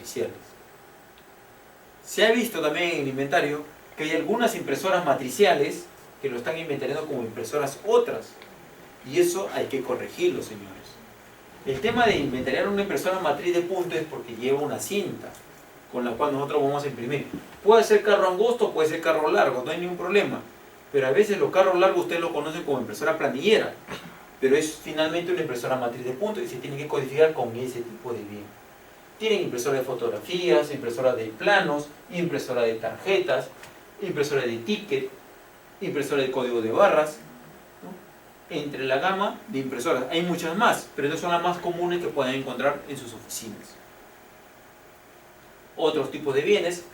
matriciales. Se ha visto también en el inventario que hay algunas impresoras matriciales que lo están inventariando como impresoras otras. Y eso hay que corregirlo, señores. El tema de inventariar una impresora matriz de punto es porque lleva una cinta con la cual nosotros vamos a imprimir. Puede ser carro angosto, puede ser carro largo, no hay ningún problema. Pero a veces los carros largos ustedes lo conocen como impresora planillera, pero es finalmente una impresora matriz de punto y se tiene que codificar con ese tipo de bien. Tienen impresora de fotografías, impresora de planos, impresora de tarjetas, impresora de ticket, impresora de código de barras, ¿no? Entre la gama de impresoras hay muchas más, pero estas son las más comunes que pueden encontrar en sus oficinas. Otros tipos de bienes: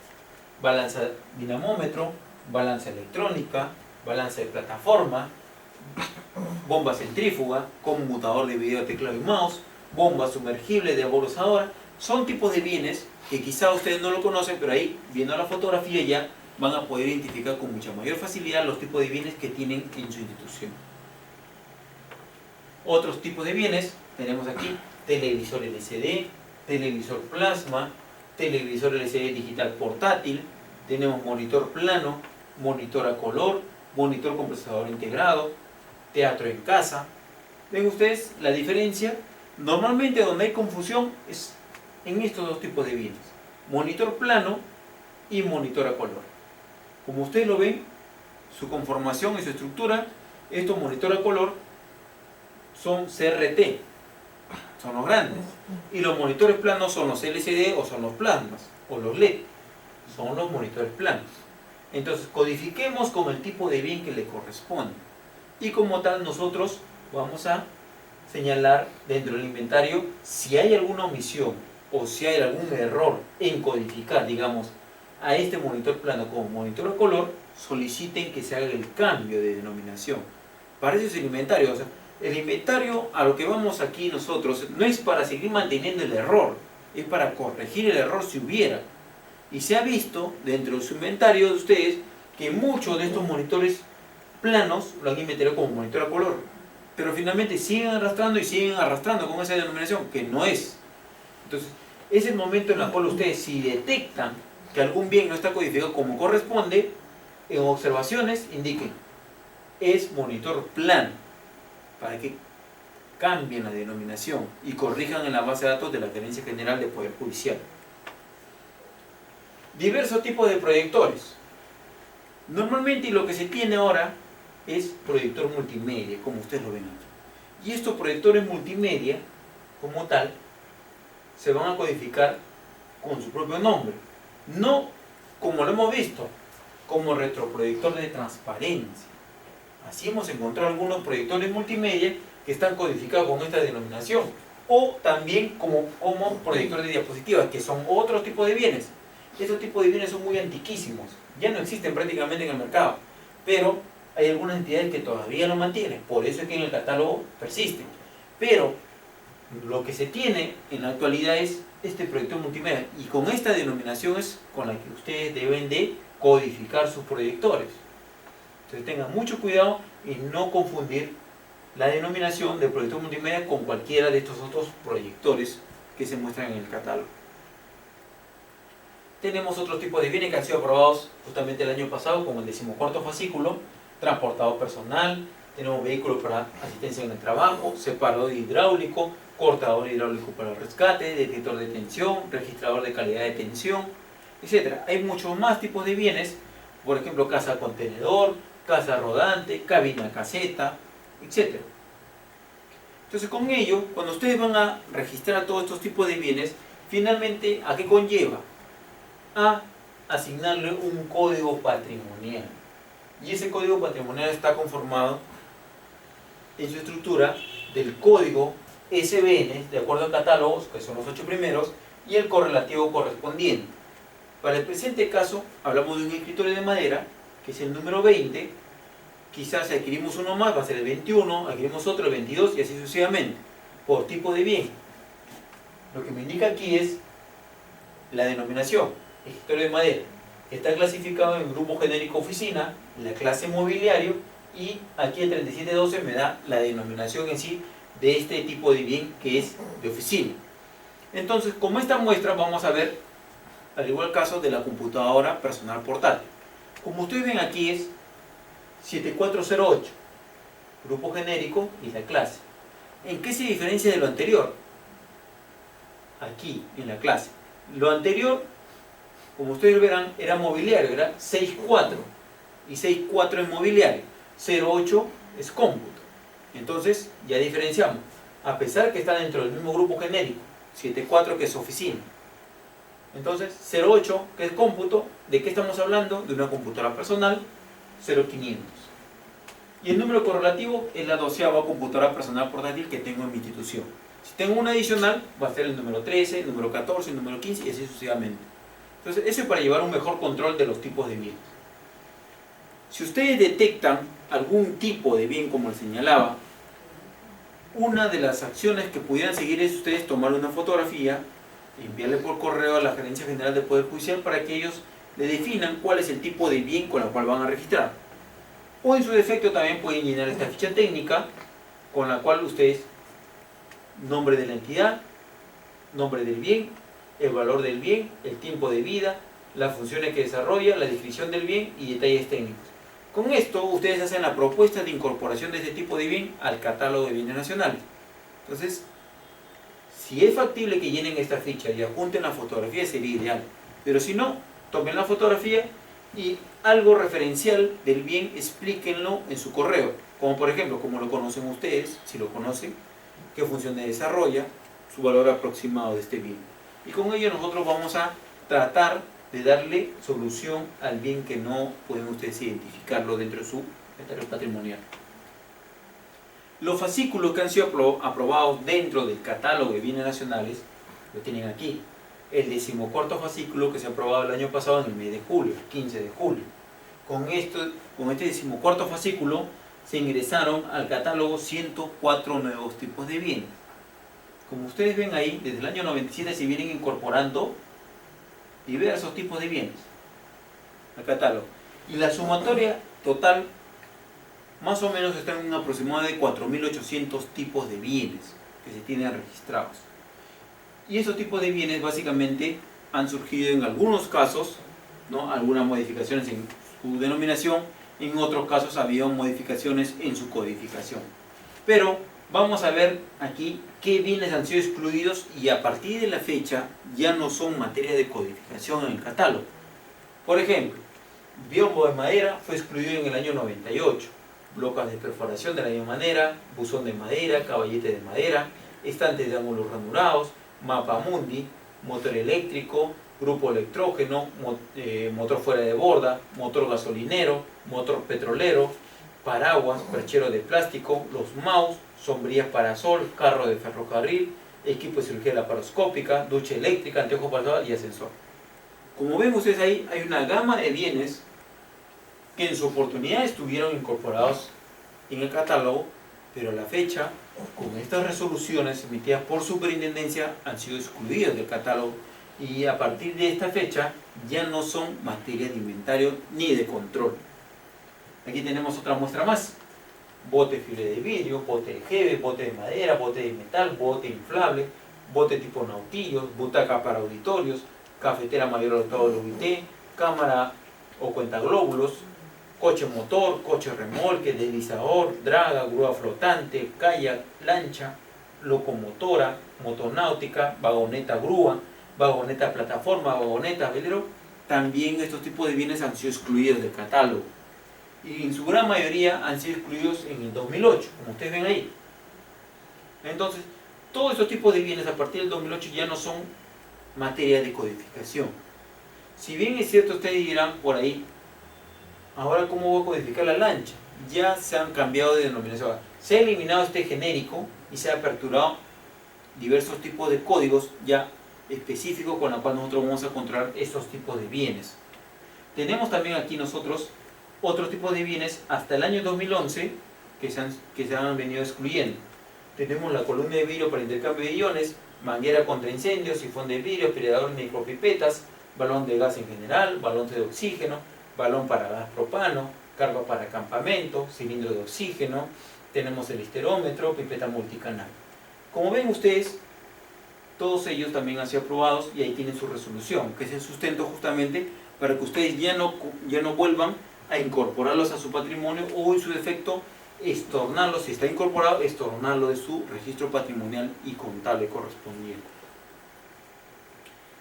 balanza dinamómetro, balanza electrónica, balanza de plataforma, bomba centrífuga, conmutador de video, teclado y mouse, bomba sumergible de aboluzadora. Son tipos de bienes que quizá ustedes no lo conocen, pero ahí, viendo la fotografía, ya van a poder identificar con mucha mayor facilidad los tipos de bienes que tienen en su institución. Otros tipos de bienes tenemos aquí: televisor LCD, televisor plasma, televisor LCD digital portátil, tenemos monitor plano, monitor a color, monitor con procesador integrado, teatro en casa. ¿Ven ustedes la diferencia? Normalmente donde hay confusión es en estos dos tipos de bienes: monitor plano y monitor a color. Como ustedes lo ven, su conformación y su estructura, estos monitor a color son CRT, son los grandes, y los monitores planos son los LCD o son los plasmas, o los LED, son los monitores planos. Entonces codifiquemos con el tipo de bien que le corresponde, y como tal nosotros vamos a señalar dentro del inventario si hay alguna omisión o si hay algún error en codificar, digamos, a este monitor plano como monitor a color. Soliciten que se haga el cambio de denominación. Para eso es el inventario. O sea, el inventario, a lo que vamos aquí nosotros, no es para seguir manteniendo el error, es para corregir el error si hubiera. Y se ha visto dentro de su inventario de ustedes que muchos de estos monitores planos lo han inventariado como monitor a color, pero finalmente siguen arrastrando con esa denominación que no es. Entonces es el momento en el cual ustedes, si detectan que algún bien no está codificado como corresponde, en observaciones indiquen: es monitor plano, para que cambien la denominación y corrijan en la base de datos de la Gerencia General de Poder Judicial. Diversos tipos de proyectores. Normalmente lo que se tiene ahora es proyector multimedia, como ustedes lo ven aquí. Y estos proyectores multimedia, como tal, se van a codificar con su propio nombre. No como lo hemos visto, como retroproyector de transparencia. Así hemos encontrado algunos proyectores multimedia que están codificados con esta denominación. O también como proyectores de diapositivas, que son otro tipo de bienes. Estos tipos de bienes son muy antiquísimos, ya no existen prácticamente en el mercado, pero hay algunas entidades que todavía lo mantienen, por eso es que en el catálogo persisten. Pero lo que se tiene en la actualidad es este proyector multimedia, y con esta denominación es con la que ustedes deben de codificar sus proyectores. Entonces tengan mucho cuidado y no confundir la denominación de proyector multimedia con cualquiera de estos otros proyectores que se muestran en el catálogo. Tenemos otros tipos de bienes que han sido aprobados justamente el año pasado, como el 14º fascículo: transportador personal, tenemos vehículos para asistencia en el trabajo, separador hidráulico, cortador hidráulico para el rescate, detector de tensión, registrador de calidad de tensión, etc. Hay muchos más tipos de bienes, por ejemplo, casa contenedor, casa rodante, cabina caseta, etc. Entonces con ello, cuando ustedes van a registrar todos estos tipos de bienes, finalmente, ¿a qué conlleva? A asignarle un código patrimonial. Y ese código patrimonial está conformado en su estructura del código SBN, de acuerdo a catálogos, que son los 8 primeros, y el correlativo correspondiente. Para el presente caso, hablamos de un escritorio de madera, que es el número 20. Quizás si adquirimos uno más, va a ser el 21, adquirimos otro el 22, y así sucesivamente, por tipo de bien. Lo que me indica aquí es la denominación: escritorio de madera. Está clasificado en grupo genérico oficina, la clase mobiliario, y aquí el 3712 me da la denominación en sí de este tipo de bien que es de oficina. Entonces, como esta muestra, vamos a ver, al igual caso de la computadora personal portátil. Como ustedes ven aquí es 7408, grupo genérico y la clase. ¿En qué se diferencia de lo anterior? Aquí, en la clase. Lo anterior, como ustedes verán, era mobiliario, era 6.4. Y 6.4 es mobiliario, 0.8 es cómputo. Entonces, ya diferenciamos. A pesar que está dentro del mismo grupo genérico, 7.4 que es oficina. Entonces, 0.8 que es cómputo, ¿de qué estamos hablando? De una computadora personal, 0.500. Y el número correlativo es la 12ª computadora personal portátil que tengo en mi institución. Si tengo una adicional, va a ser el número 13, el número 14, el número 15 y así sucesivamente. Entonces, eso es para llevar un mejor control de los tipos de bienes. Si ustedes detectan algún tipo de bien, como les señalaba, una de las acciones que pudieran seguir es ustedes tomar una fotografía, enviarle por correo a la Gerencia General del Poder Judicial para que ellos le definan cuál es el tipo de bien con el cual van a registrar. O en su defecto también pueden llenar esta ficha técnica con la cual ustedes, nombre de la entidad, nombre del bien, el valor del bien, el tiempo de vida, las funciones que desarrolla, la descripción del bien y detalles técnicos. Con esto ustedes hacen la propuesta de incorporación de este tipo de bien al catálogo de bienes nacionales. Entonces, si es factible que llenen esta ficha y apunten la fotografía, sería ideal. Pero si no, tomen la fotografía y algo referencial del bien explíquenlo en su correo. Como por ejemplo, como lo conocen ustedes, si lo conocen, qué funciones desarrolla, su valor aproximado de este bien. Y con ello nosotros vamos a tratar de darle solución al bien que no pueden ustedes identificarlo dentro de su inventario patrimonial. Los fascículos que han sido aprobados dentro del catálogo de bienes nacionales lo tienen aquí. El 14º fascículo que se ha aprobado el año pasado en el mes de julio, el 15 de julio. Con este 14º fascículo se ingresaron al catálogo 104 nuevos tipos de bienes. Como ustedes ven ahí, desde el año 97 se vienen incorporando diversos tipos de bienes al catálogo. Y la sumatoria total más o menos está en un aproximado de 4.800 tipos de bienes que se tienen registrados. Y esos tipos de bienes básicamente han surgido en algunos casos, ¿no?, algunas modificaciones en su denominación, en otros casos ha habido modificaciones en su codificación. Pero vamos a ver aquí qué bienes han sido excluidos y a partir de la fecha ya no son materia de codificación en el catálogo. Por ejemplo, biombo de madera fue excluido en el año 98, blocas de perforación de la misma manera, buzón de madera, caballete de madera, estantes de ángulos ranurados, mapa mundi, motor eléctrico, grupo electrógeno, motor fuera de borda, motor gasolinero, motor petrolero, paraguas, perchero de plástico, los mouse, sombrillas para sol, carro de ferrocarril, equipo de cirugía laparoscópica, ducha eléctrica, anteojo para sol y ascensor. Como ven ustedes ahí, hay una gama de bienes que en su oportunidad estuvieron incorporados en el catálogo, pero a la fecha, con estas resoluciones emitidas por superintendencia, han sido excluidos del catálogo y a partir de esta fecha ya no son materia de inventario ni de control. Aquí tenemos otra muestra más: bote de fibra de vidrio, bote de jeve, bote de madera, bote de metal, bote inflable, bote tipo nautillos, butaca para auditorios, cafetera mayor adaptado de UIT, cámara o cuentaglóbulos, coche motor, coche remolque, deslizador, draga, grúa flotante, kayak, lancha, locomotora, motonáutica, vagoneta grúa, vagoneta plataforma, vagoneta velero. También estos tipos de bienes han sido excluidos del catálogo y en su gran mayoría han sido excluidos en el 2008, como ustedes ven ahí. Entonces, todos estos tipos de bienes a partir del 2008 ya no son materia de codificación. Si bien es cierto, ustedes dirán por ahí, ahora ¿cómo voy a codificar la lancha? Ya se han cambiado de denominación. Se ha eliminado este genérico y se ha aperturado diversos tipos de códigos ya específicos con los cuales nosotros vamos a controlar estos tipos de bienes. Tenemos también aquí nosotros otros tipos de bienes hasta el año 2011 que se han venido excluyendo. Tenemos la columna de vidrio para intercambio de iones, manguera contra incendios, sifón de vidrio, aspirador y micropipetas, balón de gas en general, balón de oxígeno, balón para gas propano, carga para campamento, cilindro de oxígeno, tenemos el histerómetro, pipeta multicanal. Como ven ustedes, todos ellos también han sido aprobados y ahí tienen su resolución, que es el sustento justamente para que ustedes ya no vuelvan a incorporarlos a su patrimonio o en su defecto estornarlo, si está incorporado, estornarlo de su registro patrimonial y contable correspondiente.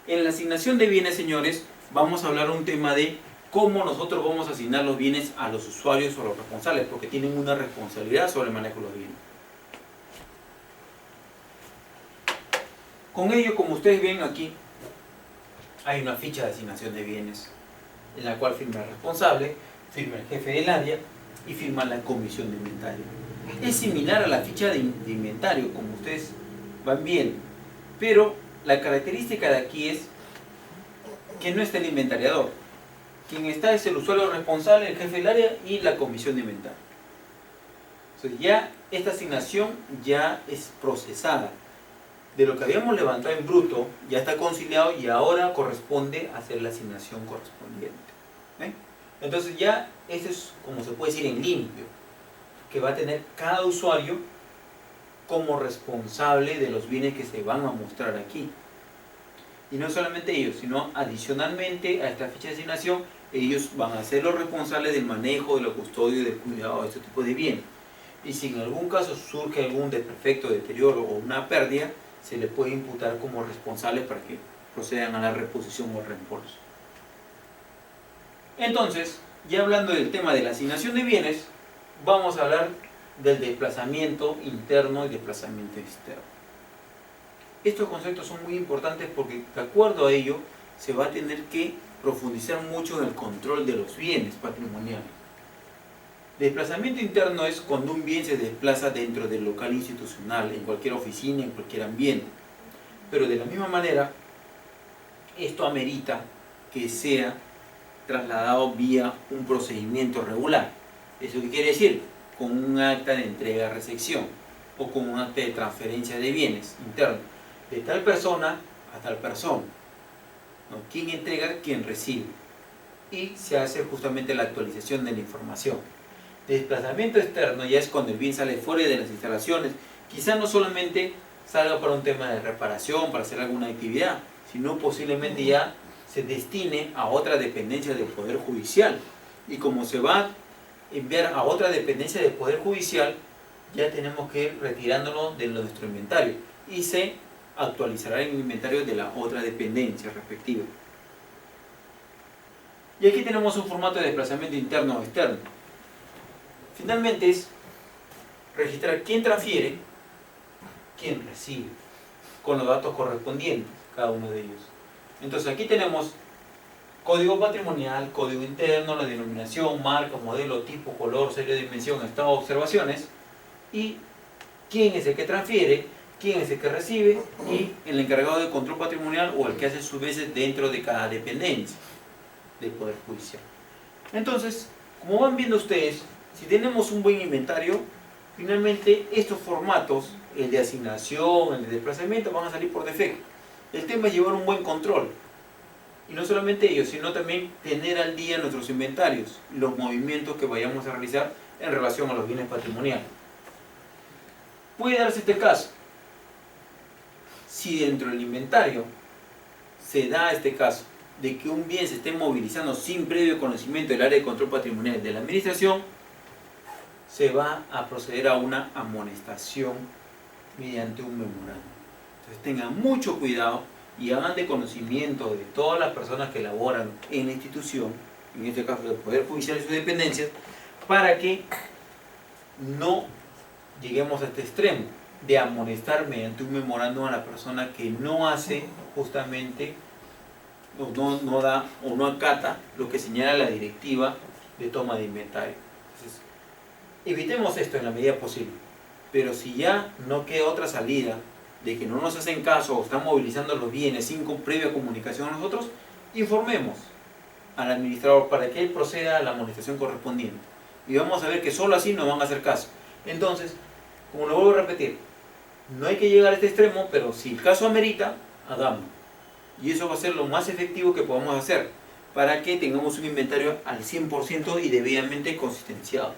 En la asignación de bienes, señores, vamos a hablar un tema de cómo nosotros vamos a asignar los bienes a los usuarios o los responsables, porque tienen una responsabilidad sobre el manejo de los bienes. Con ello, como ustedes ven aquí, hay una ficha de asignación de bienes, en la cual firma el responsable, firma el jefe del área y firma la comisión de inventario. Es similar a la ficha de inventario, como ustedes van viendo, pero la característica de aquí es que no está el inventariador. Quien está es el usuario responsable, el jefe del área y la comisión de inventario. Entonces ya esta asignación ya es procesada. De lo que habíamos levantado en bruto ya está conciliado y ahora corresponde hacer la asignación correspondiente. Entonces ya eso es, como se puede decir, en limpio, que va a tener cada usuario como responsable de los bienes que se van a mostrar aquí. Y no solamente ellos, sino adicionalmente a esta ficha de asignación, ellos van a ser los responsables del manejo, de la custodia y del cuidado de este tipo de bienes. Y si en algún caso surge algún desperfecto, deterioro o una pérdida, se le puede imputar como responsable para que procedan a la reposición o reembolso. Entonces, ya hablando del tema de la asignación de bienes, vamos a hablar del desplazamiento interno y desplazamiento externo. Estos conceptos son muy importantes porque de acuerdo a ello se va a tener que profundizar mucho en el control de los bienes patrimoniales. Desplazamiento interno es cuando un bien se desplaza dentro del local institucional, en cualquier oficina, en cualquier ambiente. Pero de la misma manera, esto amerita que sea trasladado vía un procedimiento regular. ¿Eso qué quiere decir? Con un acta de entrega-recepción o con un acta de transferencia de bienes internos, de tal persona a tal persona. ¿No? ¿Quién entrega? ¿Quién recibe? Y se hace justamente la actualización de la información. Desplazamiento externo ya es cuando el bien sale fuera de las instalaciones, quizá no solamente salga para un tema de reparación, para hacer alguna actividad, sino posiblemente ya se destine a otra dependencia del Poder Judicial. Y como se va a enviar a otra dependencia del Poder Judicial, ya tenemos que ir retirándolo de nuestro inventario y se actualizará el inventario de la otra dependencia respectiva. Y aquí tenemos un formato de desplazamiento interno o externo. Finalmente es registrar quién transfiere, quién recibe, con los datos correspondientes, cada uno de ellos. Entonces aquí tenemos código patrimonial, código interno, la denominación, marca, modelo, tipo, color, serie de dimensión, estado de observaciones, y quién es el que transfiere, quién es el que recibe, y el encargado de control patrimonial o el que hace sus veces dentro de cada dependencia del Poder Judicial. Entonces, como van viendo ustedes, si tenemos un buen inventario, finalmente estos formatos, el de asignación, el de desplazamiento, van a salir por defecto. El tema es llevar un buen control. Y no solamente ello, sino también tener al día nuestros inventarios, los movimientos que vayamos a realizar en relación a los bienes patrimoniales. Puede darse este caso. Si dentro del inventario se da este caso de que un bien se esté movilizando sin previo conocimiento del área de control patrimonial de la administración, se va a proceder a una amonestación mediante un memorándum. Entonces tengan mucho cuidado y hagan de conocimiento de todas las personas que laboran en la institución, en este caso del Poder Judicial y sus dependencias, para que no lleguemos a este extremo de amonestar mediante un memorándum a la persona que no hace justamente, no da o no acata lo que señala la directiva de toma de inventario. Entonces, evitemos esto en la medida posible, pero si ya no queda otra salida de que no nos hacen caso o están movilizando los bienes sin previa comunicación a nosotros, informemos al administrador para que él proceda a la amonestación correspondiente. Y vamos a ver que solo así nos van a hacer caso. Entonces, como lo vuelvo a repetir, no hay que llegar a este extremo, pero si el caso amerita, hagámoslo. Y eso va a ser lo más efectivo que podamos hacer para que tengamos un inventario al 100% y debidamente consistenciado.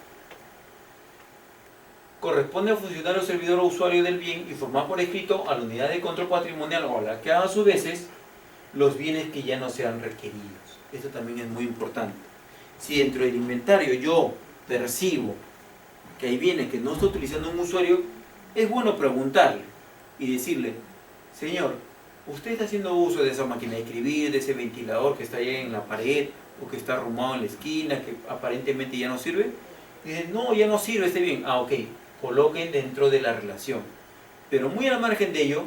corresponde al funcionario servidor o usuario del bien informar por escrito a la unidad de control patrimonial o a la que haga a su vez los bienes que ya no sean requeridos. Esto también es muy importante. Si dentro del inventario yo percibo que hay bienes que no está utilizando un usuario, es bueno preguntarle y decirle: señor, ¿usted está haciendo uso de esa máquina de escribir, de ese ventilador que está ahí en la pared o que está arrumado en la esquina, que aparentemente ya no sirve? Y dicen: no, ya no sirve este bien. Ah, ok, coloquen dentro de la relación. Pero muy al margen de ello,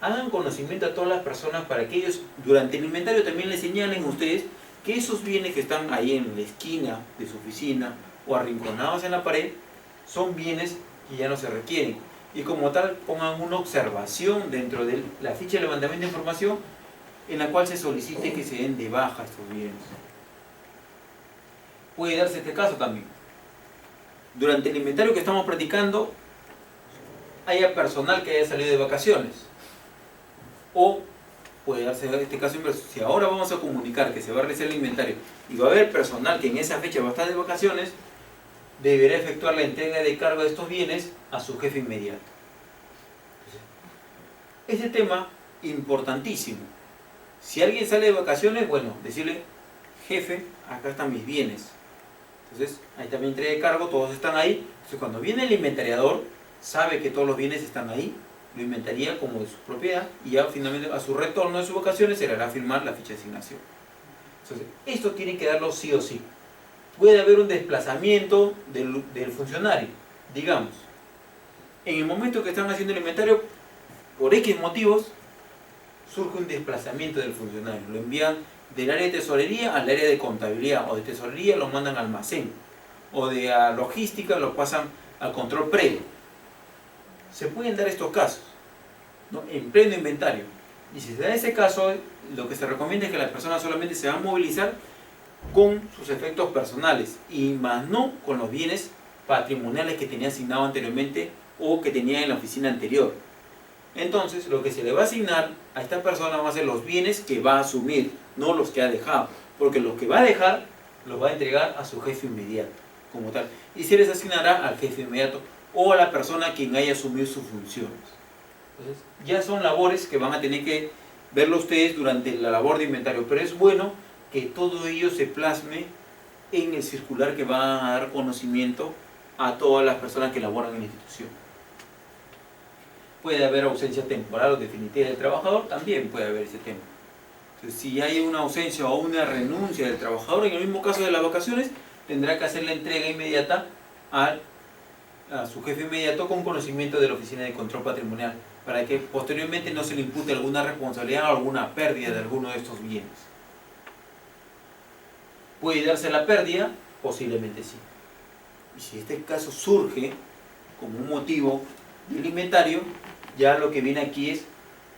hagan conocimiento a todas las personas para que ellos durante el inventario también les señalen a ustedes que esos bienes que están ahí en la esquina de su oficina o arrinconados en la pared son bienes que ya no se requieren. Y como tal, pongan una observación dentro de la ficha de levantamiento de información en la cual se solicite que se den de baja estos bienes. Puede darse este caso también. Durante el inventario que estamos practicando, haya personal que haya salido de vacaciones. O puede darse este caso inverso. Si ahora vamos a comunicar que se va a realizar el inventario y va a haber personal que en esa fecha va a estar de vacaciones, deberá efectuar la entrega de cargo de estos bienes a su jefe inmediato. Ese tema importantísimo. Si alguien sale de vacaciones, bueno, decirle: jefe, acá están mis bienes. Entonces, ahí también entrega de cargo, todos están ahí. Entonces, cuando viene el inventariador, sabe que todos los bienes están ahí, lo inventaría como de su propiedad y ya finalmente a su retorno de sus vacaciones se le hará firmar la ficha de asignación. Entonces, esto tiene que darlo sí o sí. Puede haber un desplazamiento del funcionario, digamos. En el momento que están haciendo el inventario, por X motivos, surge un desplazamiento del funcionario. Lo envían del área de tesorería al área de contabilidad, o de tesorería lo mandan al almacén, o de logística lo pasan al control previo. Se pueden dar estos casos, ¿no?, en pleno inventario. Y si se da ese caso, lo que se recomienda es que la persona solamente se va a movilizar con sus efectos personales y más no con los bienes patrimoniales que tenía asignado anteriormente o que tenía en la oficina anterior. Entonces, lo que se le va a asignar a esta persona va a ser los bienes que va a asumir, no los que ha dejado, porque los que va a dejar los va a entregar a su jefe inmediato, como tal, y se les asignará al jefe inmediato o a la persona a quien haya asumido sus funciones. Entonces, ya son labores que van a tener que verlo ustedes durante la labor de inventario, pero es bueno que todo ello se plasme en el circular que va a dar conocimiento a todas las personas que laboran en la institución. Puede haber ausencia temporal o definitiva del trabajador, también puede haber ese tema. Entonces, si hay una ausencia o una renuncia del trabajador, en el mismo caso de las vacaciones, tendrá que hacer la entrega inmediata a su jefe inmediato con conocimiento de la Oficina de Control Patrimonial, para que posteriormente no se le impute alguna responsabilidad o alguna pérdida de alguno de estos bienes. ¿Puede darse la pérdida? Posiblemente sí. Y si este caso surge como un motivo del inventario, ya lo que viene aquí es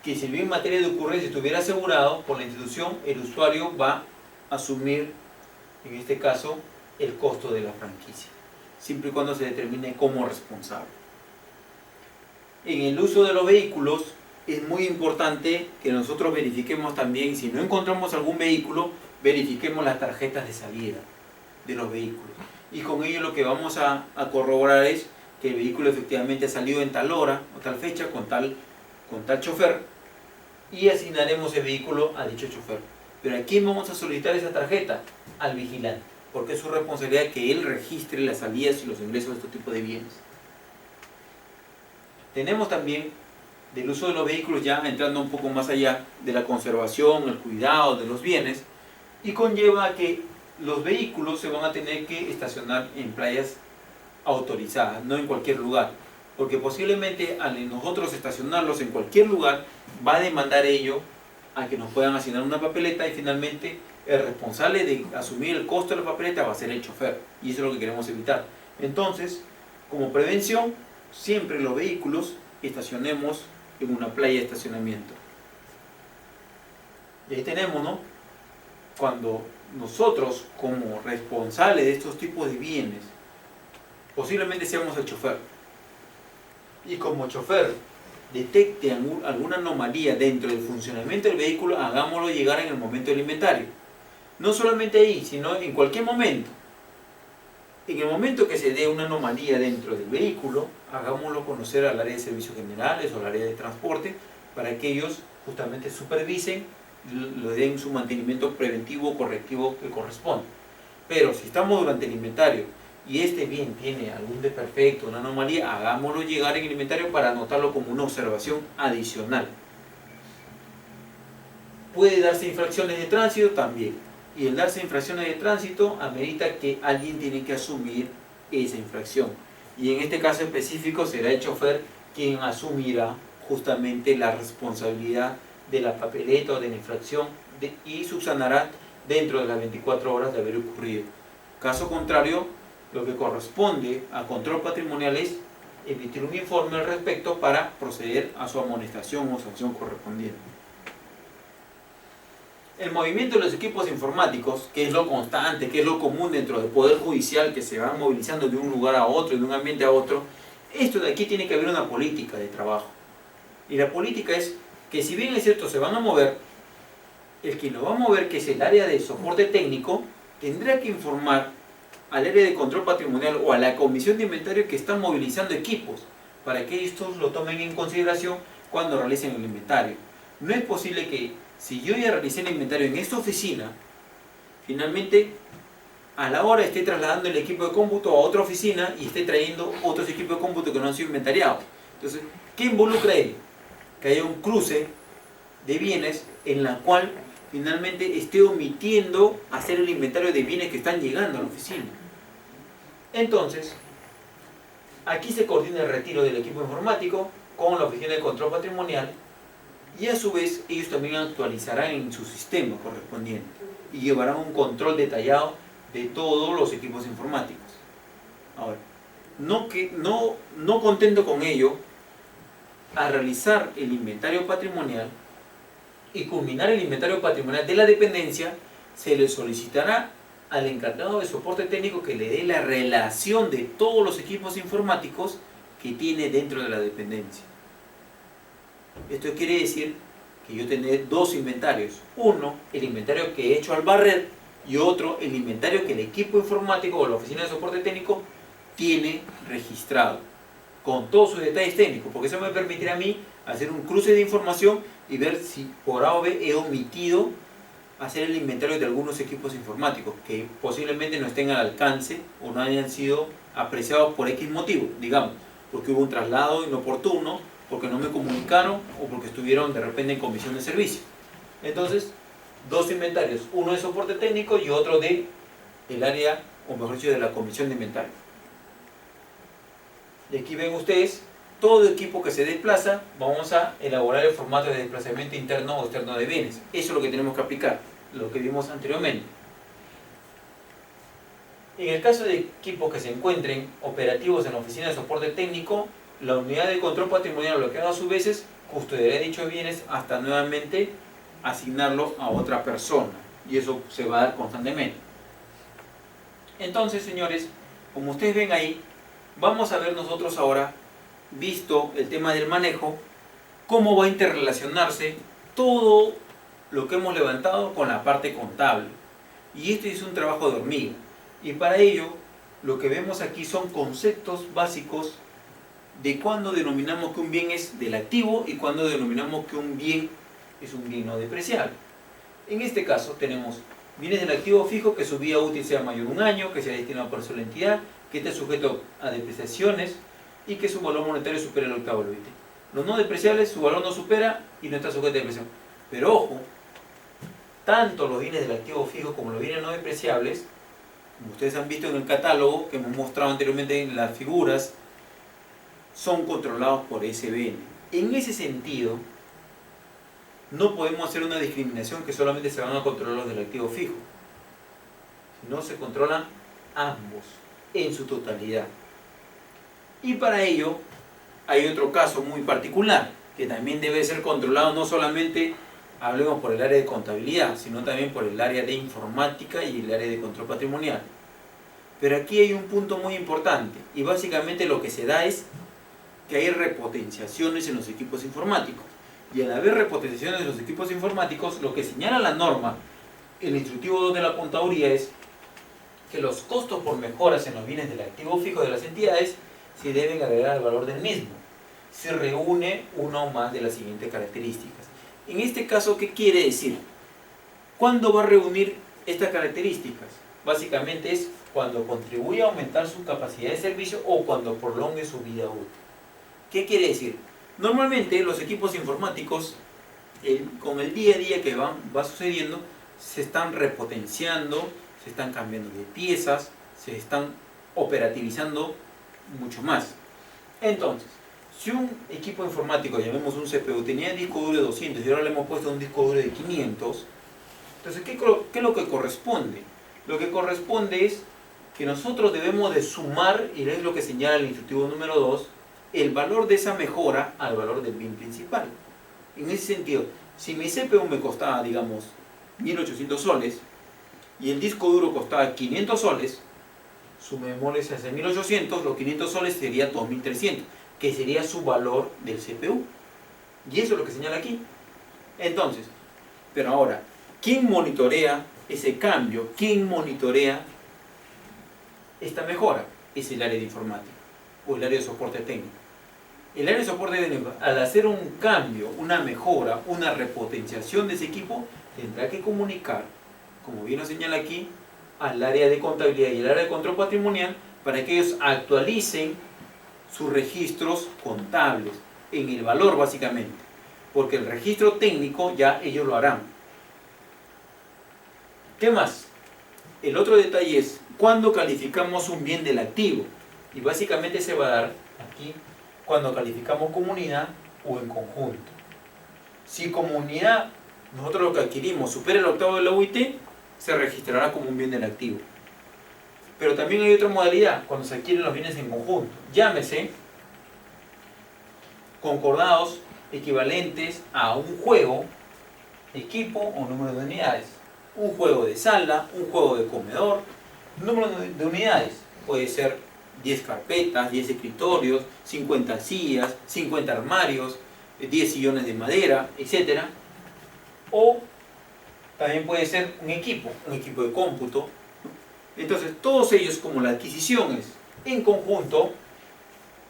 que si el bien en materia de ocurrencia estuviera asegurado por la institución, el usuario va a asumir, en este caso, el costo de la franquicia, siempre y cuando se determine como responsable. En el uso de los vehículos es muy importante que nosotros verifiquemos también, si no encontramos algún vehículo, verifiquemos las tarjetas de salida de los vehículos. Y con ello lo que vamos a corroborar es que el vehículo efectivamente ha salido en tal hora o tal fecha con tal chofer, y asignaremos el vehículo a dicho chofer. Pero ¿a quién vamos a solicitar esa tarjeta? Al vigilante, porque es su responsabilidad que él registre las salidas y los ingresos de este tipo de bienes. Tenemos también del uso de los vehículos, ya entrando un poco más allá de la conservación, el cuidado de los bienes, y conlleva a que los vehículos se van a tener que estacionar en playas autorizadas, no en cualquier lugar, porque posiblemente al nosotros estacionarlos en cualquier lugar va a demandar ello a que nos puedan asignar una papeleta, y finalmente el responsable de asumir el costo de la papeleta va a ser el chofer, y eso es lo que queremos evitar. Entonces, como prevención, siempre los vehículos estacionemos en una playa de estacionamiento. Y ahí tenemos, ¿no?, cuando nosotros como responsables de estos tipos de bienes posiblemente seamos el chofer, y como chofer detecte alguna anomalía dentro del funcionamiento del vehículo, hagámoslo llegar en el momento del inventario. No solamente ahí, sino en cualquier momento. En el momento que se dé una anomalía dentro del vehículo, hagámoslo conocer al área de servicios generales o al área de transporte para que ellos justamente supervisen, le den su mantenimiento preventivo o correctivo que corresponde. Pero si estamos durante el inventario y este bien tiene algún desperfecto, una anomalía, hagámoslo llegar en el inventario para anotarlo como una observación adicional. Puede darse infracciones de tránsito también. Y el darse infracciones de tránsito amerita que alguien tiene que asumir esa infracción. Y en este caso específico será el chofer quien asumirá justamente la responsabilidad de la papeleta o de la infracción y subsanará dentro de las 24 horas de haber ocurrido. Caso contrario, lo que corresponde a control patrimonial es emitir un informe al respecto para proceder a su amonestación o sanción correspondiente. El movimiento de los equipos informáticos, que es lo constante, que es lo común dentro del Poder Judicial, que se va movilizando de un lugar a otro, de un ambiente a otro, esto de aquí tiene que haber una política de trabajo. Y la política es que si bien es cierto se van a mover, el que lo va a mover, que es el área de soporte técnico, tendrá que informar al área de control patrimonial o a la comisión de inventario que están movilizando equipos, para que estos lo tomen en consideración cuando realicen el inventario. No es posible que si yo ya realicé el inventario en esta oficina, finalmente a la hora esté trasladando el equipo de cómputo a otra oficina y esté trayendo otros equipos de cómputo que no han sido inventariados. Entonces, ¿qué involucra él? Que haya un cruce de bienes en la cual finalmente esté omitiendo hacer el inventario de bienes que están llegando a la oficina. Entonces, aquí se coordina el retiro del equipo informático con la oficina de control patrimonial y a su vez ellos también actualizarán en su sistema correspondiente y llevarán un control detallado de todos los equipos informáticos. Ahora, no contento con ello, a realizar el inventario patrimonial y culminar el inventario patrimonial de la dependencia, se le solicitará al encargado de soporte técnico que le dé la relación de todos los equipos informáticos que tiene dentro de la dependencia. Esto quiere decir que yo tendré dos inventarios. Uno, el inventario que he hecho al barrer, y otro, el inventario que el equipo informático o la oficina de soporte técnico tiene registrado, con todos sus detalles técnicos, porque eso me permitirá a mí hacer un cruce de información y ver si por A o B he omitido hacer el inventario de algunos equipos informáticos que posiblemente no estén al alcance o no hayan sido apreciados por X motivo, digamos, porque hubo un traslado inoportuno, porque no me comunicaron o porque estuvieron de repente en comisión de servicio. Entonces, dos inventarios, uno de soporte técnico y otro de el área, o mejor dicho, de la comisión de inventario. Y aquí ven ustedes, todo equipo que se desplaza, vamos a elaborar el formato de desplazamiento interno o externo de bienes. Eso es lo que tenemos que aplicar, lo que vimos anteriormente. En el caso de equipos que se encuentren operativos en la oficina de soporte técnico, la unidad de control patrimonial lo que haga a su vez es custodiará dichos bienes hasta nuevamente asignarlo a otra persona. Y eso se va a dar constantemente. Entonces, señores, como ustedes ven ahí, vamos a ver nosotros ahora, visto el tema del manejo, cómo va a interrelacionarse todo lo que hemos levantado con la parte contable. Y esto es un trabajo de hormiga. Y para ello, lo que vemos aquí son conceptos básicos de cuándo denominamos que un bien es del activo y cuándo denominamos que un bien es un bien no depreciable. En este caso tenemos bienes del activo fijo que su vida útil sea mayor de un año, que sea destinado por sola entidad, que esté sujeto a depreciaciones y que su valor monetario supere el octavo del BIT. Los no depreciables, su valor no supera y no está sujeto a depreciación. Pero ojo, tanto los bienes del activo fijo como los bienes no depreciables, como ustedes han visto en el catálogo que hemos mostrado anteriormente en las figuras, son controlados por SBN. En ese sentido, no podemos hacer una discriminación que solamente se van a controlar los del activo fijo, sino se controlan ambos en su totalidad. Y para ello hay otro caso muy particular que también debe ser controlado, no solamente hablemos por el área de contabilidad, sino también por el área de informática y el área de control patrimonial. Pero aquí hay un punto muy importante y básicamente lo que se da es que hay repotenciaciones en los equipos informáticos. Y al haber repotenciaciones en los equipos informáticos, lo que señala la norma, el instructivo 2 de la contaduría es que los costos por mejoras en los bienes del activo fijo de las entidades se deben agregar al valor del mismo si reúne una o más de las siguientes características. En este caso, ¿qué quiere decir? ¿Cuándo va a reunir estas características? Básicamente es cuando contribuye a aumentar su capacidad de servicio o cuando prolongue su vida útil. ¿Qué quiere decir? Normalmente los equipos informáticos, con el día a día que va sucediendo, se están repotenciando, se están cambiando de piezas, se están operativizando mucho más. Entonces, si un equipo informático, llamemos un CPU, tenía un disco duro de 200 y ahora le hemos puesto un disco duro de 500, entonces, ¿qué es lo que corresponde? Lo que corresponde es que nosotros debemos de sumar, y es lo que señala el instructivo número 2, el valor de esa mejora al valor del bien principal. En ese sentido, si mi CPU me costaba, digamos, 1800 soles y el disco duro costaba 500 soles, sumémosles a ese 1800, los 500 soles sería 2300, que sería su valor del CPU. Y eso es lo que señala aquí. Entonces, pero ahora, ¿quién monitorea ese cambio? ¿Quién monitorea esta mejora? Es el área de informática o el área de soporte técnico. El área de soporte técnico, al hacer un cambio, una mejora, una repotenciación de ese equipo, tendrá que comunicar, como bien lo señala aquí, al área de contabilidad y al área de control patrimonial para que ellos actualicen sus registros contables en el valor básicamente, porque el registro técnico ya ellos lo harán. ¿Qué más? El otro detalle es cuando calificamos un bien del activo, y básicamente se va a dar aquí cuando calificamos como unidad o en conjunto. Si como unidad nosotros lo que adquirimos supera el octavo de la UIT, se registrará como un bien del activo. Pero también hay otra modalidad, cuando se adquieren los bienes en conjunto. Llámese concordados equivalentes a un juego, equipo o número de unidades. Un juego de sala, un juego de comedor, número de unidades. Puede ser 10 carpetas, 10 escritorios, 50 sillas, 50 armarios, 10 sillones de madera, etc. O también puede ser un equipo de cómputo. Entonces, todos ellos, como la adquisición es en conjunto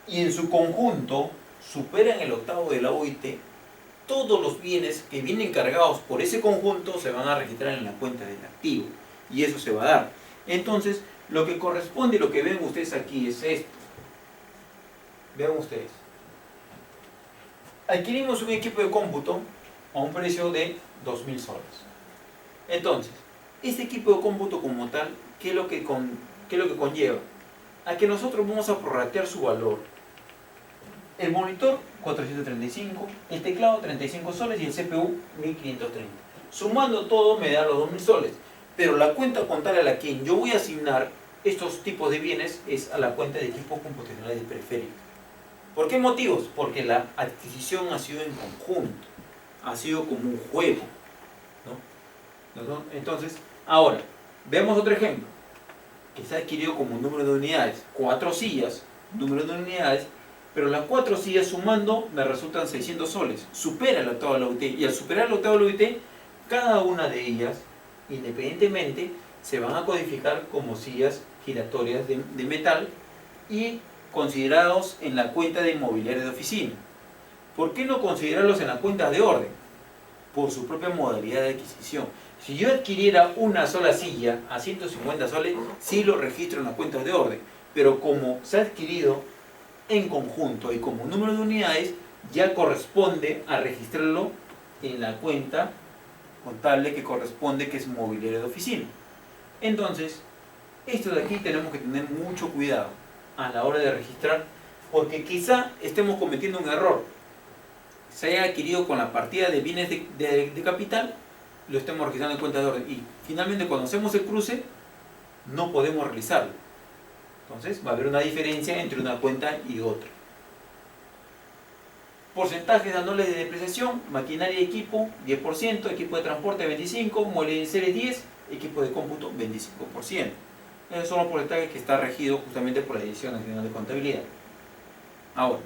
y en su conjunto superan el octavo de la OIT, todos los bienes que vienen cargados por ese conjunto se van a registrar en la cuenta del activo y eso se va a dar. Entonces, lo que corresponde y lo que ven ustedes aquí es esto. Vean ustedes. Adquirimos un equipo de cómputo a un precio de 2000 soles. Entonces, este equipo de cómputo como tal, ¿qué es lo que conlleva? A que nosotros vamos a prorratear su valor. El monitor 435, el teclado 35 soles y el CPU 1530. Sumando todo me da los 2000 soles. Pero la cuenta contable a la que yo voy a asignar estos tipos de bienes es a la cuenta de equipos computacionales de periférico. ¿Por qué motivos? Porque la adquisición ha sido en conjunto, ha sido como un juego, ¿no? Entonces, ahora, veamos otro ejemplo, que se ha adquirido como un número de unidades, 4 sillas, número de unidades, pero las 4 sillas sumando me resultan 600 soles, supera el octavo de la UIT, y al superar el octavo de la UIT, cada una de ellas, independientemente, se van a codificar como sillas giratorias de metal y considerados en la cuenta de inmobiliario de oficina. ¿Por qué no considerarlos en la cuenta de orden? Por su propia modalidad de adquisición. Si yo adquiriera una sola silla a 150 soles, sí lo registro en la cuenta de orden, pero como se ha adquirido en conjunto y como número de unidades, ya corresponde a registrarlo en la cuenta contable que corresponde, que es mobiliario de oficina. Entonces, esto de aquí tenemos que tener mucho cuidado a la hora de registrar, porque quizá estemos cometiendo un error. Se haya adquirido con la partida de bienes de capital, lo estemos registrando en cuenta de orden y finalmente cuando hacemos el cruce no podemos realizarlo. Entonces va a haber una diferencia entre una cuenta y otra. Porcentajes anuales de depreciación: maquinaria y equipo 10%, equipo de transporte 25%, muebles en serie 10%, equipo de cómputo 25%. Esos son los porcentajes que está regido justamente por la Dirección Nacional de Contabilidad. Ahora,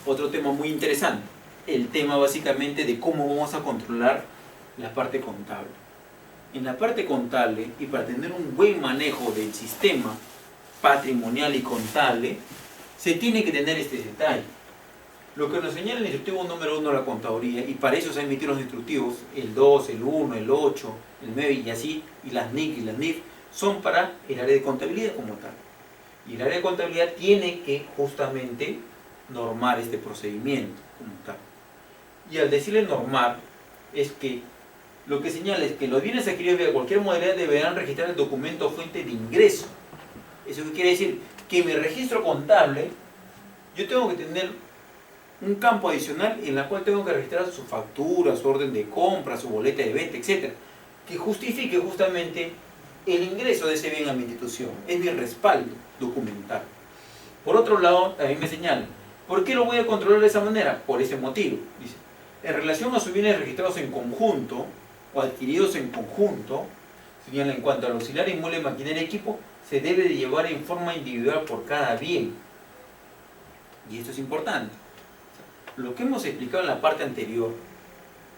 otro tema muy interesante, el tema básicamente de cómo vamos a controlar la parte contable. en la parte contable y para tener un buen manejo del sistema patrimonial y contable, se tiene que tener este detalle. Lo que nos señala el instructivo número 1 de la contaduría, y para eso se han emitido los instructivos, el 2, el 1, el 8, el 9 y así, y las NIC y las NIF, son para el área de contabilidad como tal. Y el área de contabilidad tiene que justamente normar este procedimiento como tal. Y al decirle normar, es que lo que señala es que los bienes adquiridos de cualquier modalidad deberán registrar el documento fuente de ingreso. ¿Eso qué quiere decir? Que en mi registro contable yo tengo que tener un campo adicional en el cual tengo que registrar su factura, su orden de compra, su boleta de venta, etc. Que justifique justamente el ingreso de ese bien a mi institución. Es mi respaldo documental. Por otro lado, también me señala, ¿por qué lo voy a controlar de esa manera? Por ese motivo. Dice, en relación a sus bienes registrados en conjunto o adquiridos en conjunto, señala en cuanto al auxiliar inmueble, maquinaria y equipo, se debe de llevar en forma individual por cada bien. Y esto es importante. Lo que hemos explicado en la parte anterior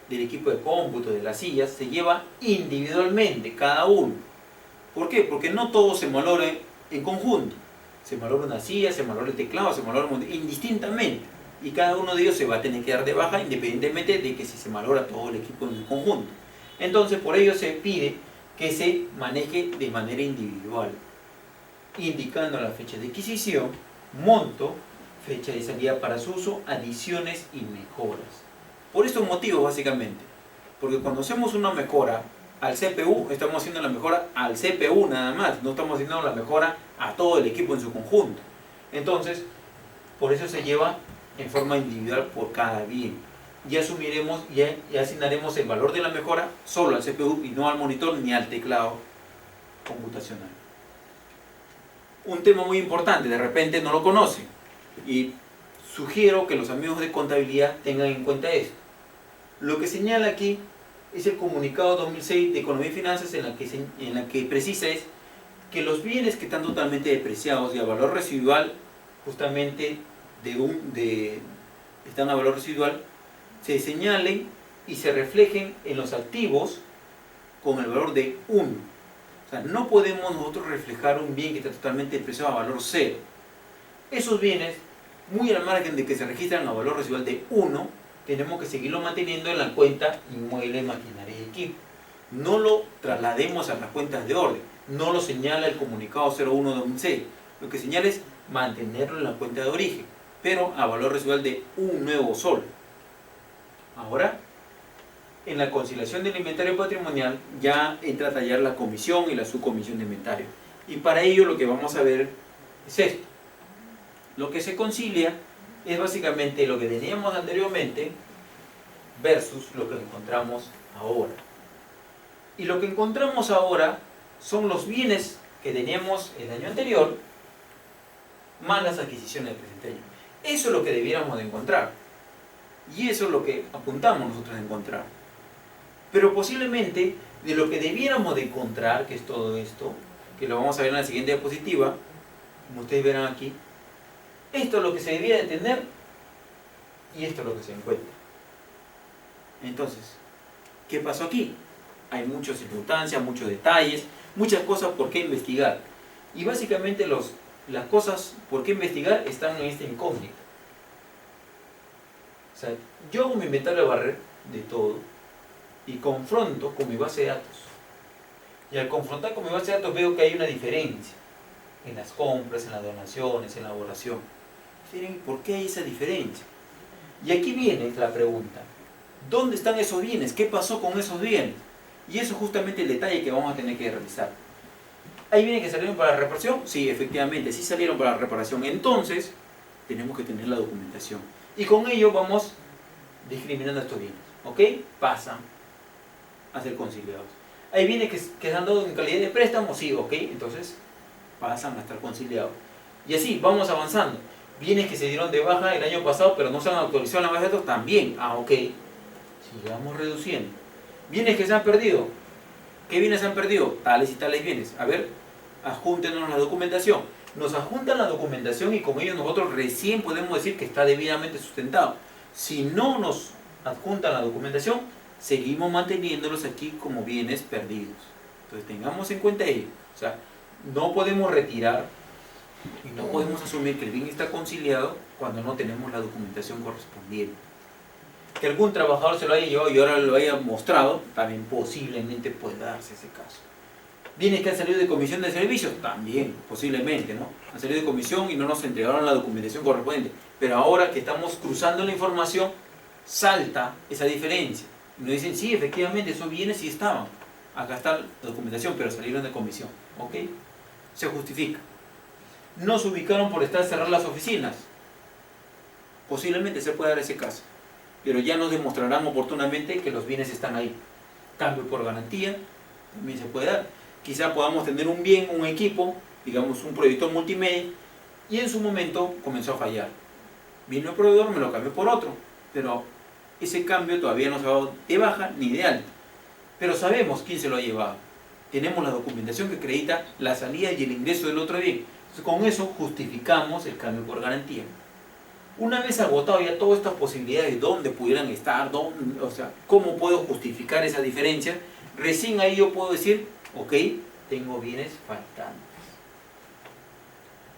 del equipo de cómputo, de las sillas, se lleva individualmente, cada uno. ¿Por qué? Porque no todo se valora en conjunto. Se valora una silla, se valora el teclado, se valora indistintamente. Y cada uno de ellos se va a tener que dar de baja independientemente de que si se valora todo el equipo en conjunto. Entonces, por ello se pide que se maneje de manera individual, indicando la fecha de adquisición, monto, fecha de salida para su uso, adiciones y mejoras. Por estos motivos, básicamente. Porque cuando hacemos una mejora al CPU, estamos haciendo la mejora al CPU nada más, no estamos haciendo la mejora a todo el equipo en su conjunto. Entonces, por eso se lleva en forma individual por cada bien. Y asumiremos y asignaremos el valor de la mejora solo al CPU y no al monitor ni al teclado computacional. Un tema muy importante, de repente no lo conocen, y sugiero que los amigos de contabilidad tengan en cuenta esto. Lo que señala aquí es el comunicado 2006 de Economía y Finanzas, en la que precisa es que los bienes que están totalmente depreciados y a valor residual, justamente están a valor residual, se señalen y se reflejen en los activos con el valor de 1. O sea, no podemos nosotros reflejar un bien que está totalmente depreciado a valor 0. Esos bienes, muy al margen de que se registran a valor residual de 1, tenemos que seguirlo manteniendo en la cuenta inmueble, maquinaria y equipo. No lo traslademos a las cuentas de orden, no lo señala el comunicado 01 de 2006. Lo que señala es mantenerlo en la cuenta de origen, pero a valor residual de un nuevo sol. Ahora, en la conciliación del inventario patrimonial ya entra a tallar la comisión y la subcomisión de inventario. Y para ello lo que vamos a ver es esto. Lo que se concilia es básicamente lo que teníamos anteriormente versus lo que encontramos ahora. Y lo que encontramos ahora son los bienes que teníamos el año anterior más las adquisiciones del presente año. Eso es lo que debiéramos de encontrar. Y eso es lo que apuntamos nosotros a encontrar. Pero posiblemente de lo que debiéramos de encontrar, que es todo esto, que lo vamos a ver en la siguiente diapositiva, como ustedes verán aquí, esto es lo que se debía de tener y esto es lo que se encuentra. Entonces, ¿qué pasó aquí? Hay muchas circunstancias, muchos detalles, muchas cosas por qué investigar. Y básicamente las cosas por qué investigar están en esta incógnita. O sea, yo hago mi inventario de barrer de todo y confronto con mi base de datos. Y al confrontar con mi base de datos veo que hay una diferencia en las compras, en las donaciones, en la elaboración. ¿Por qué hay esa diferencia? Y aquí viene la pregunta. ¿Dónde están esos bienes? ¿Qué pasó con esos bienes? Y eso es justamente el detalle que vamos a tener que realizar. ¿Hay bienes que salieron para la reparación? Sí, efectivamente, sí salieron para la reparación. Entonces, tenemos que tener la documentación. Y con ello vamos discriminando estos bienes. ¿Ok? Pasan a ser conciliados. ¿Hay bienes que se han dado en calidad de préstamo? Sí, ok. Entonces, pasan a estar conciliados. Y así, vamos avanzando. Bienes que se dieron de baja el año pasado, pero no se han actualizado en la base de datos, también. Ah, ok. Sigamos reduciendo. Bienes que se han perdido. ¿Qué bienes se han perdido? Tales y tales bienes. A ver, adjúntenos la documentación. Nos adjuntan la documentación y con ello nosotros recién podemos decir que está debidamente sustentado. Si no nos adjuntan la documentación, seguimos manteniéndolos aquí como bienes perdidos. Entonces tengamos en cuenta ello. O sea, no podemos retirar y no podemos asumir que el bien está conciliado cuando no tenemos la documentación correspondiente. Que algún trabajador se lo haya llevado y ahora lo haya mostrado, también posiblemente puede darse ese caso. Bienes que han salido de comisión de servicios, también, posiblemente, ¿no? Han salido de comisión y no nos entregaron la documentación correspondiente. Pero ahora que estamos cruzando la información, salta esa diferencia. Y nos dicen, sí, efectivamente, esos bienes sí estaban. Acá está la documentación, pero salieron de comisión. ¿Ok? Se justifica. No se ubicaron por estar cerradas las oficinas. Posiblemente se pueda dar ese caso. Pero ya nos demostrarán oportunamente que los bienes están ahí. Cambio por garantía, también se puede dar. Quizá podamos tener un bien, un equipo, digamos un proyector multimedia, y en su momento comenzó a fallar. Vino el proveedor, me lo cambió por otro, pero ese cambio todavía no se ha dado de baja ni de alta. Pero sabemos quién se lo ha llevado. Tenemos la documentación que acredita la salida y el ingreso del otro bien. Entonces, con eso justificamos el cambio por garantía. Una vez agotado ya todas estas posibilidades de dónde pudieran estar, dónde, o sea, cómo puedo justificar esa diferencia, recién ahí yo puedo decir, ok, tengo bienes faltantes.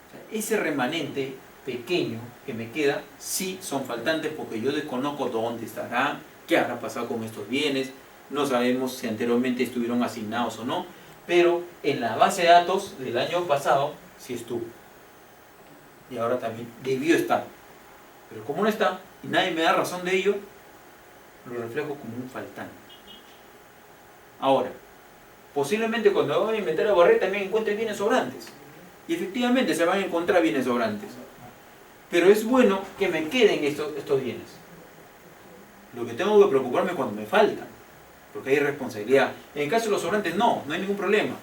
O sea, ese remanente pequeño que me queda, sí son faltantes porque yo desconozco dónde estará, qué habrá pasado con estos bienes, no sabemos si anteriormente estuvieron asignados o no, pero en la base de datos del año pasado sí estuvo. Y ahora también debió estar. Pero como no está y nadie me da razón de ello, lo reflejo como un faltante. Ahora, posiblemente cuando voy a inventar a barrer también encuentre bienes sobrantes. Y efectivamente se van a encontrar bienes sobrantes. Pero es bueno que me queden estos bienes. Lo que tengo que preocuparme es cuando me faltan. Porque hay responsabilidad. En el caso de los sobrantes no hay ningún problema.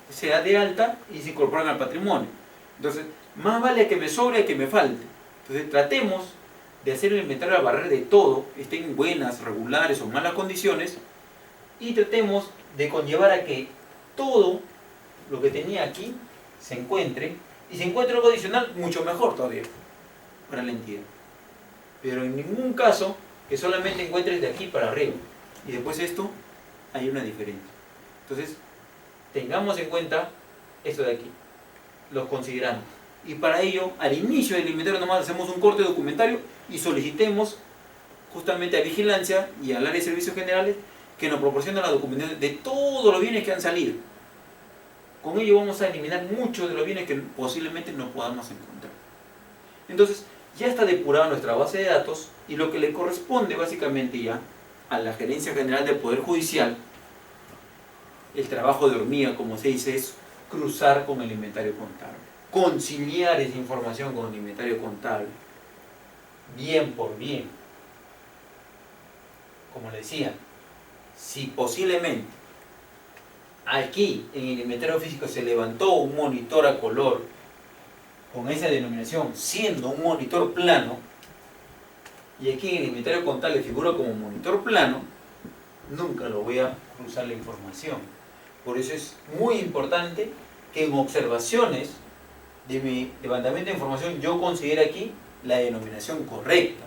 Se da de alta y se incorporan al patrimonio. Entonces, más vale que me sobre que me falte. Entonces tratemos de hacer el inventario a barrer de todo, estén en buenas, regulares o malas condiciones, y tratemos de conllevar a que todo lo que tenía aquí se encuentre, y se encuentre algo adicional, mucho mejor todavía para la entidad. Pero en ningún caso que solamente encuentres de aquí para arriba, y después esto, hay una diferencia. Entonces, tengamos en cuenta esto de aquí, los consideramos. Y para ello, al inicio del inventario nomás hacemos un corte documentario y solicitemos justamente a Vigilancia y al área de servicios generales que nos proporcionen la documentación de todos los bienes que han salido. Con ello vamos a eliminar muchos de los bienes que posiblemente no podamos encontrar. Entonces, ya está depurada nuestra base de datos y lo que le corresponde básicamente ya a la Gerencia General del Poder Judicial, el trabajo de hormiga, como se dice, es cruzar con el inventario contable. Conciliar esa información con el inventario contable, bien por bien. Como le decía, si posiblemente aquí en el inventario físico se levantó un monitor a color con esa denominación, siendo un monitor plano, y aquí en el inventario contable figura como monitor plano, nunca lo voy a cruzar la información. Por eso es muy importante que en observaciones de mi levantamiento de información yo considere aquí la denominación correcta.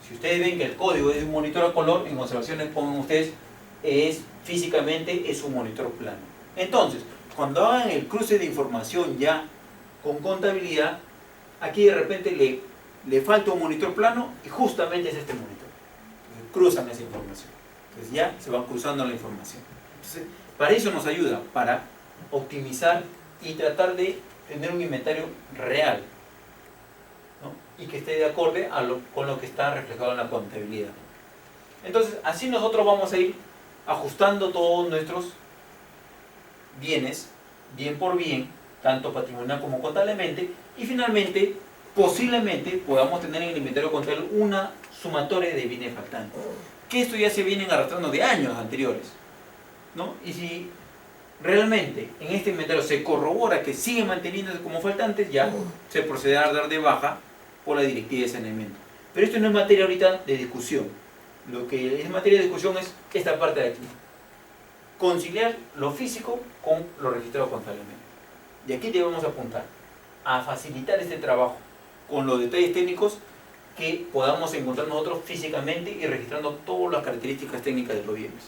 Si ustedes ven que el código es un monitor a color, en observaciones pongan ustedes físicamente es un monitor plano. Entonces, cuando hagan el cruce de información ya con contabilidad, aquí de repente le falta un monitor plano y justamente es este monitor. Entonces, cruzan esa información. Entonces ya se van cruzando la información. Entonces, para eso nos ayuda, para optimizar y tratar de tener un inventario real, ¿no? Y que esté de acorde con lo que está reflejado en la contabilidad. Entonces, así nosotros vamos a ir ajustando todos nuestros bienes, bien por bien, tanto patrimonial como contablemente, y finalmente, posiblemente, podamos tener en el inventario contable una sumatoria de bienes faltantes. Que esto ya se vienen arrastrando de años anteriores, ¿no? Y si realmente en este inventario se corrobora que sigue manteniéndose como faltantes, ya se procederá a dar de baja por la directiva de saneamiento. Pero esto no es materia ahorita de discusión. Lo que es materia de discusión es esta parte de aquí. Conciliar lo físico con lo registrado contablemente. Y aquí debemos apuntar a facilitar este trabajo con los detalles técnicos que podamos encontrar nosotros físicamente y registrando todas las características técnicas de los bienes.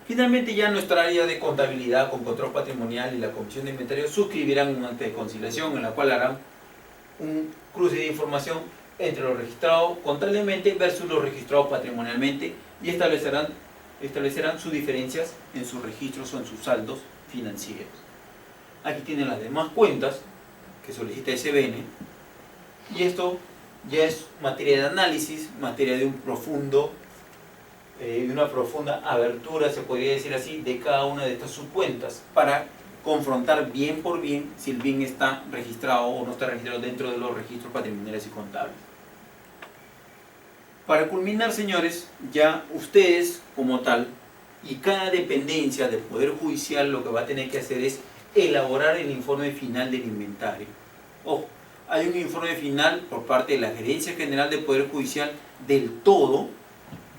Finalmente, ya nuestra área de contabilidad con control patrimonial y la comisión de inventario suscribirán un acta de conciliación en la cual harán un cruce de información entre lo registrado contablemente versus lo registrado patrimonialmente y establecerán sus diferencias en sus registros o en sus saldos financieros. Aquí tienen las demás cuentas que solicita SBN y esto ya es materia de análisis, materia de una profunda abertura, se podría decir así, de cada una de estas subcuentas para confrontar bien por bien si el bien está registrado o no está registrado dentro de los registros patrimoniales y contables. Para culminar, señores, ya ustedes como tal y cada dependencia del Poder Judicial lo que va a tener que hacer es elaborar el informe final del inventario. Ojo, hay un informe final por parte de la Gerencia General del Poder Judicial del todo,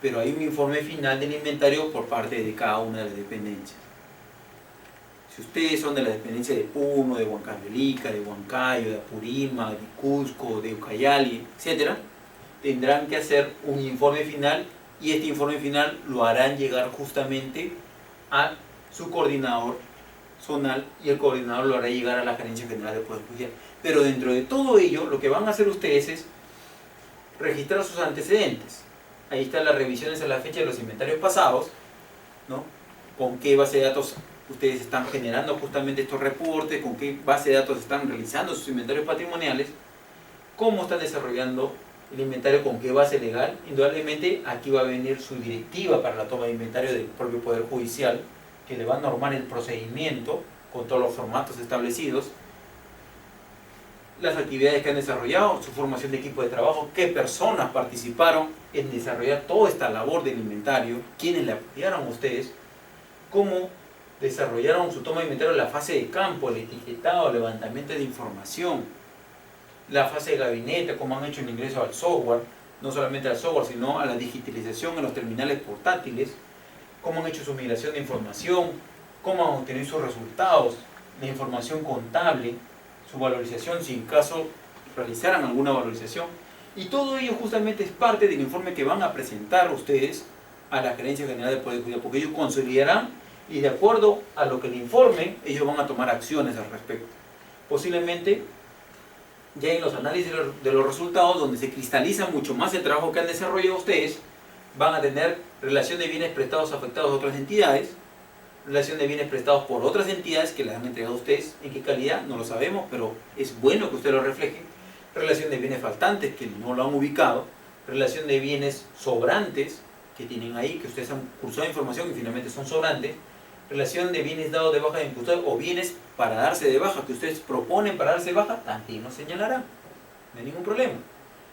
pero hay un informe final del inventario por parte de cada una de las dependencias. Si ustedes son de la dependencia de Puno, de Huancavelica, de Huancayo, de Apurima, de Cusco, de Ucayali, etc., tendrán que hacer un informe final y este informe final lo harán llegar justamente a su coordinador zonal y el coordinador lo hará llegar a la Gerencia General del Poder Judicial. Pero dentro de todo ello, lo que van a hacer ustedes es registrar sus antecedentes. Ahí están las revisiones a la fecha de los inventarios pasados, ¿no? Con qué base de datos ustedes están generando justamente estos reportes, con qué base de datos están realizando sus inventarios patrimoniales, cómo están desarrollando el inventario, con qué base legal. Indudablemente aquí va a venir su directiva para la toma de inventario del propio Poder Judicial, que le va a normar el procedimiento con todos los formatos establecidos, las actividades que han desarrollado, su formación de equipo de trabajo, qué personas participaron en desarrollar toda esta labor del inventario, quiénes le apoyaron a ustedes, cómo desarrollaron su toma de inventario, la fase de campo, el etiquetado, el levantamiento de información, la fase de gabinete, cómo han hecho el ingreso al software, no solamente al software, sino a la digitalización en los terminales portátiles, cómo han hecho su migración de información, cómo han obtenido sus resultados, la información contable, su valorización, si en caso realizaran alguna valorización. Y todo ello justamente es parte del informe que van a presentar ustedes a la Gerencia General del Poder Judicial, porque ellos consolidarán y de acuerdo a lo que le informe, ellos van a tomar acciones al respecto. Posiblemente ya en los análisis de los resultados, donde se cristaliza mucho más el trabajo que han desarrollado ustedes, van a tener relación de bienes prestados afectados a otras entidades, relación de bienes prestados por otras entidades que les han entregado a ustedes, en qué calidad, no lo sabemos, pero es bueno que usted lo refleje, relación de bienes faltantes que no lo han ubicado, relación de bienes sobrantes que tienen ahí, que ustedes han cursado información y finalmente son sobrantes, relación de bienes dados de baja de imputado o bienes para darse de baja que ustedes proponen para darse de baja, también nos señalarán, no hay ningún problema.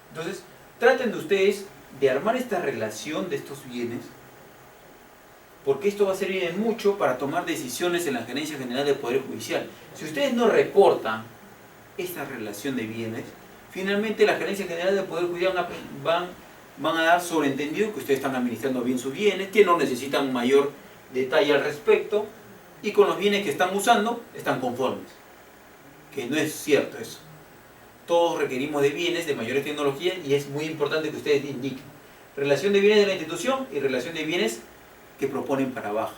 Entonces, traten de ustedes de armar esta relación de estos bienes, porque esto va a servir de mucho para tomar decisiones en la Gerencia General del Poder Judicial. Si ustedes no reportan esta relación de bienes, finalmente la Gerencia General del Poder Judicial van a dar sobreentendido que ustedes están administrando bien sus bienes, que no necesitan mayor detalle al respecto, y con los bienes que están usando, están conformes. Que no es cierto eso. Todos requerimos de bienes de mayores tecnologías y es muy importante que ustedes indiquen relación de bienes de la institución y relación de bienes que proponen para baja,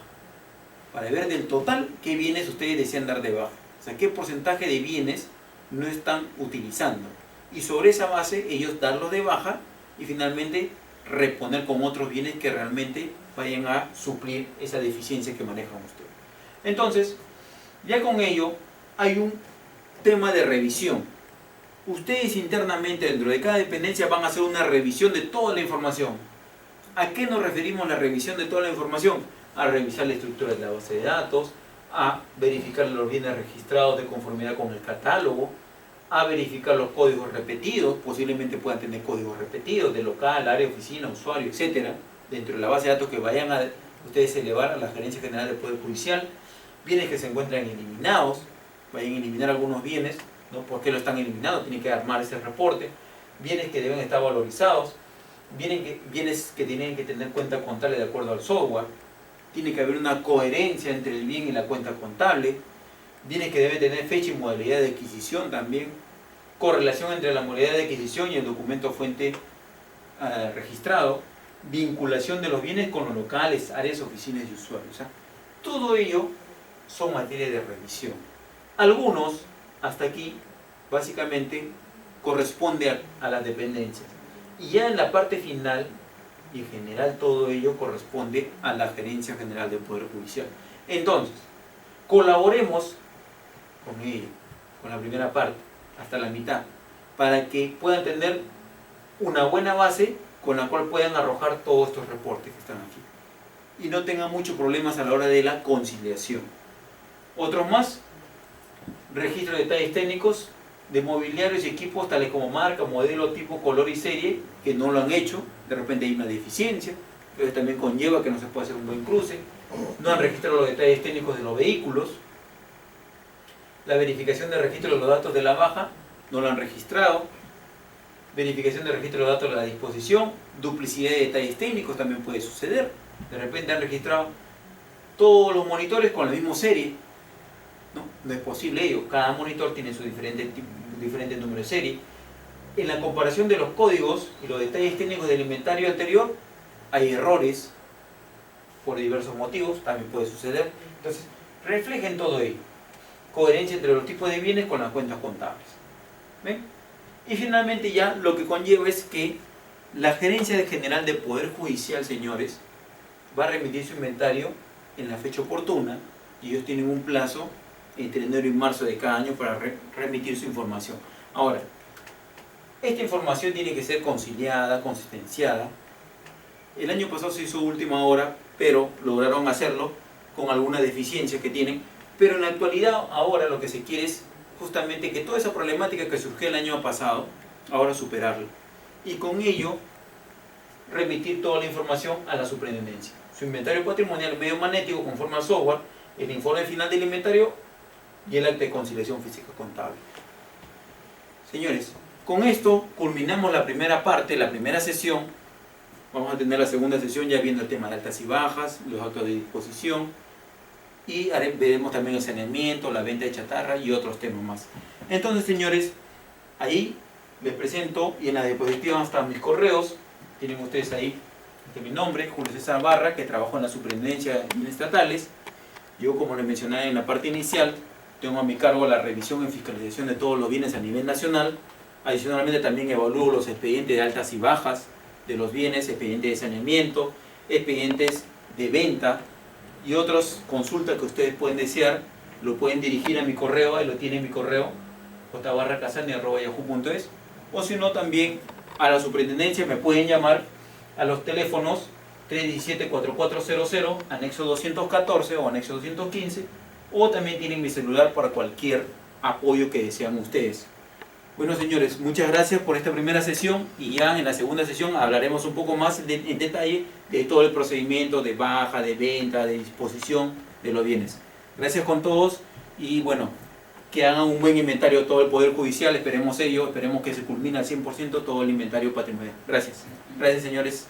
para ver del total qué bienes ustedes desean dar de baja, o sea, qué porcentaje de bienes no están utilizando, y sobre esa base ellos darlos de baja y finalmente reponer con otros bienes que realmente vayan a suplir esa deficiencia que manejan ustedes. Entonces, ya con ello hay un tema de revisión. Ustedes internamente dentro de cada dependencia van a hacer una revisión de toda la información. ¿A qué nos referimos la revisión de toda la información? A revisar la estructura de la base de datos, a verificar los bienes registrados de conformidad con el catálogo, a verificar los códigos repetidos, posiblemente puedan tener códigos repetidos de local, área, oficina, usuario, etcétera, dentro de la base de datos que vayan a ustedes elevar a la Gerencia General del Poder Judicial, bienes que se encuentran eliminados, vayan a eliminar algunos bienes, ¿no? ¿Por qué lo están eliminando? Tienen que armar ese reporte, bienes que deben estar valorizados, bienes que tienen que tener cuenta contable de acuerdo al software, tiene que haber una coherencia entre el bien y la cuenta contable, bienes que deben tener fecha y modalidad de adquisición también, correlación entre la modalidad de adquisición y el documento fuente registrado, vinculación de los bienes con los locales, áreas, oficinas y usuarios. Todo ello son materias de revisión. Algunos, hasta aquí, básicamente, corresponde a las dependencias. Y ya en la parte final, y en general todo ello corresponde a la Gerencia General del Poder Judicial. Entonces, colaboremos con ello, con la primera parte, hasta la mitad, para que puedan tener una buena base con la cual puedan arrojar todos estos reportes que están aquí. Y no tengan muchos problemas a la hora de la conciliación. Otros más, registro de detalles técnicos de mobiliarios y equipos tales como marca, modelo, tipo, color y serie, que no lo han hecho, de repente hay una deficiencia, entonces también conlleva que no se pueda hacer un buen cruce. No han registrado los detalles técnicos de los vehículos. La verificación de registro de los datos de la baja, no lo han registrado. Verificación de registro de los datos de la disposición, duplicidad de detalles técnicos también puede suceder. De repente han registrado todos los monitores con la misma serie. No es posible ello. Cada monitor tiene su diferente número de serie. En la comparación de los códigos y los detalles técnicos del inventario anterior, hay errores por diversos motivos, también puede suceder. Entonces, reflejen todo ello. Coherencia entre los tipos de bienes con las cuentas contables. ¿Ven? Y finalmente ya lo que conlleva es que la Gerencia General del Poder Judicial, señores, va a remitir su inventario en la fecha oportuna y ellos tienen un plazo entre enero y marzo de cada año para remitir su información. Ahora, esta información tiene que ser conciliada, consistenciada. El año pasado se hizo última hora, pero lograron hacerlo con algunas deficiencias que tienen. Pero en la actualidad, ahora lo que se quiere es justamente que toda esa problemática que surgió el año pasado, ahora superarla. Y con ello, remitir toda la información a la superintendencia. Su inventario patrimonial medio magnético conforme al software, el informe final del inventario y el acta de conciliación física contable. Señores, con esto culminamos la primera parte, la primera sesión. Vamos a tener la segunda sesión ya viendo el tema de altas y bajas, los actos de disposición y veremos también el saneamiento, la venta de chatarra y otros temas más. Entonces, señores, ahí les presento y en la diapositiva están mis correos. Tienen ustedes ahí mi nombre, Julio César Barra, que trabajo en la Superintendencia de Bienes Estatales. Yo, como les mencioné en la parte inicial, tengo a mi cargo la revisión y fiscalización de todos los bienes a nivel nacional. Adicionalmente también evalúo los expedientes de altas y bajas de los bienes, expedientes de saneamiento, expedientes de venta y otras consultas que ustedes pueden desear. Lo pueden dirigir a mi correo, ahí lo tiene mi correo, jbarracasani@yahoo.es, o si no también a la superintendencia me pueden llamar a los teléfonos 317-4400, anexo 214 o anexo 215, o también tienen mi celular para cualquier apoyo que desean ustedes. Bueno, señores, muchas gracias por esta primera sesión y ya en la segunda sesión hablaremos un poco más en detalle de todo el procedimiento de baja, de venta, de disposición de los bienes. Gracias con todos y bueno, que hagan un buen inventario de todo el Poder Judicial, esperemos ello, esperemos que se culmine al 100% todo el inventario patrimonial. Gracias. Gracias, señores.